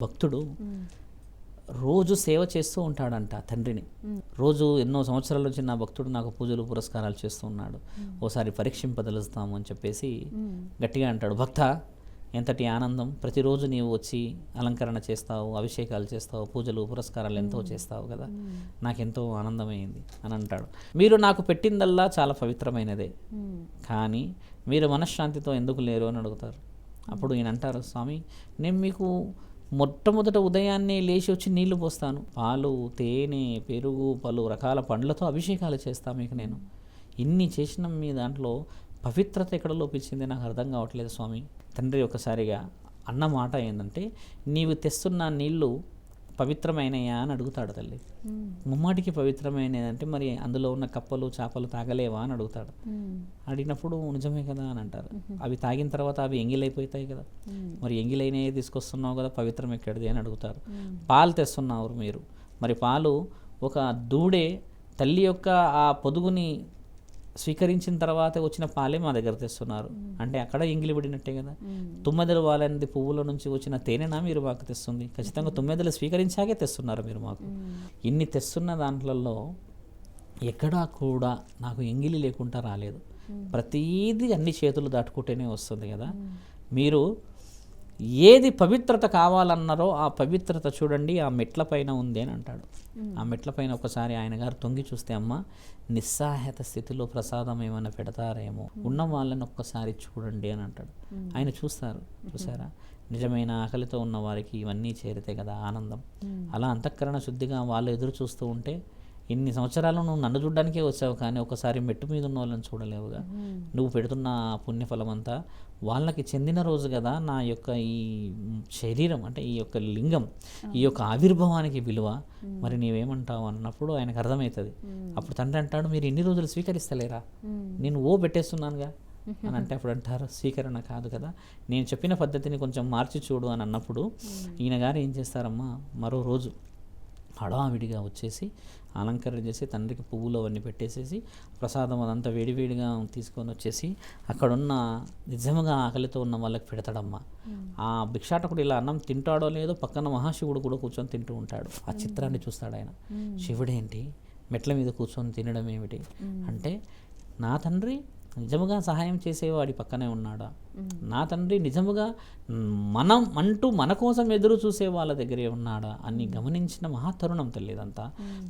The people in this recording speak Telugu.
భక్తుడు రోజు సేవ చేస్తూ ఉంటాడంట తండ్రిని. రోజు ఎన్నో సంవత్సరాల నుంచి నా భక్తుడు నాకు పూజలు పురస్కారాలు చేస్తూ ఉన్నాడు, ఓసారి పరీక్షింపదలుస్తాము అని చెప్పేసి గట్టిగా అంటాడు. భక్త, ఎంతటి ఆనందం, ప్రతిరోజు నీవు వచ్చి అలంకరణ చేస్తావు, అభిషేకాలు చేస్తావు, పూజలు పురస్కారాలు ఎంతో చేస్తావు కదా, నాకెంతో ఆనందమైంది అని అంటాడు. మీరు నాకు పెట్టిందల్లా చాలా పవిత్రమైనదే, కానీ మీరు మనశ్శాంతితో ఎందుకు లేరు అని అడుగుతారు. అప్పుడు ఈయన అంటారు, స్వామి, నేను మీకు మొట్టమొదట ఉదయాన్నే లేచి వచ్చి నీళ్లు పోస్తాను, పాలు, తేనె, పెరుగు, పలు రకాల పండ్లతో అభిషేకాలు చేస్తాను మీకు. నేను ఇన్ని చేసిన మీ దాంట్లో పవిత్రత ఎక్కడ లోపించింది నాకు అర్థం కావట్లేదు స్వామి. తండ్రి ఒకసారిగా అన్న మాట ఏంటంటే, నీవు తెస్తున్న నీళ్లు పవిత్రమైనయా అని అడుగుతాడు తల్లి. ముమ్మాటికి పవిత్రమైనదంటే మరి అందులో ఉన్న కప్పలు చేపలు తాగలేవా అని అడుగుతాడు. అడిగినప్పుడు నిజమే కదా అని అంటారు. అవి తాగిన తర్వాత అవి ఎంగిలైపోతాయి కదా, మరి ఎంగిలైనవి తీసుకొస్తున్నావు కదా, పవిత్రం ఎక్కడిది అని అడుగుతారు. పాలు తెస్తున్నారు మీరు, మరి పాలు ఒక దూడే తల్లి యొక్క ఆ పొదుగుని స్వీకరించిన తర్వాత వచ్చిన పాలే మా దగ్గర తెస్తున్నారు అంటే అక్కడ ఎంగిలి పడినట్టే కదా. తుమ్మెదలు వాలనేది పువ్వుల నుంచి వచ్చిన తేనెనా మీరు మాకు తెస్తుంది? ఖచ్చితంగా తుమ్మెదలు స్వీకరించాకే తెస్తున్నారు మీరు మాకు. ఇన్ని తెస్తున్న దాంట్లలో ఎక్కడా కూడా నాకు ఎంగిలి లేకుండా రాలేదు. ప్రతీది అన్ని చేతులు దాటుకుంటేనే వస్తుంది కదా. మీరు ఏది పవిత్రత కావాలన్నారో ఆ పవిత్రత చూడండి ఆ మెట్ల పైన ఉంది అని అంటాడు. ఆ మెట్ల పైన ఒకసారి ఆయన గారు తొంగి చూస్తే, అమ్మ, నిస్సహాయత స్థితిలో ప్రసాదం ఏమైనా పెడతారేమో, ఉన్న వాళ్ళని ఒక్కసారి చూడండి అని అంటాడు. ఆయన చూస్తారు. చూసారా, నిజమైన ఆకలితో ఉన్న వారికి ఇవన్నీ చేరితే కదా ఆనందం. అలా అంతఃకరణ శుద్ధిగా వాళ్ళు ఎదురు చూస్తూ ఉంటే, ఇన్ని సంవత్సరాలు నువ్వు నన్ను చూడడానికే వచ్చావు కానీ ఒకసారి మెట్టు మీద ఉన్న వాళ్ళని చూడలేవుగా. నువ్వు పెడుతున్న పుణ్యఫలం అంతా వాళ్ళకి చెందిన రోజు కదా నా యొక్క ఈ శరీరం అంటే ఈ యొక్క లింగం, ఈ యొక్క ఆవిర్భావానికి విలువ. మరి నీవేమంటావు అన్నప్పుడు ఆయనకు అర్థమవుతుంది. అప్పుడు తండ్రి అంటాడు, మీరు ఇన్ని రోజులు స్వీకరిస్తలేరా, నేను పెట్టేస్తున్నానుగా అని అంటే, అప్పుడు అంటారు, స్వీకరణ కాదు కదా, నేను చెప్పిన పద్ధతిని కొంచెం మార్చి చూడు అని అన్నప్పుడు ఈయన గారు ఏం చేస్తారమ్మా, మరో రోజు హడావిడిగా వచ్చేసి అలంకరణ చేసి తండ్రికి పువ్వులు అవన్నీ పెట్టేసేసి ప్రసాదం అదంతా వేడివేడిగా తీసుకొని వచ్చేసి అక్కడున్న నిజంగా ఆకలితో ఉన్న వాళ్ళకి పెడతాడమ్మా. ఆ భిక్షాటకుడు ఇలా అన్నం తింటాడో లేదో పక్కన మహాశివుడు కూడా కూర్చొని తింటూ ఉంటాడు. ఆ చిత్రాన్ని చూస్తాడు ఆయన. శివుడేంటి మెట్ల మీద కూర్చొని తినడం ఏమిటి అంటే, నా తండ్రి నిజముగా సహాయం చేసేవాడి పక్కనే ఉన్నాడా, నా తండ్రి నిజముగా మనం అంటూ మన కోసం ఎదురు చూసే వాళ్ళ దగ్గరే ఉన్నాడా అని గమనించిన మహాతరుణం తల్లి ఇదంతా.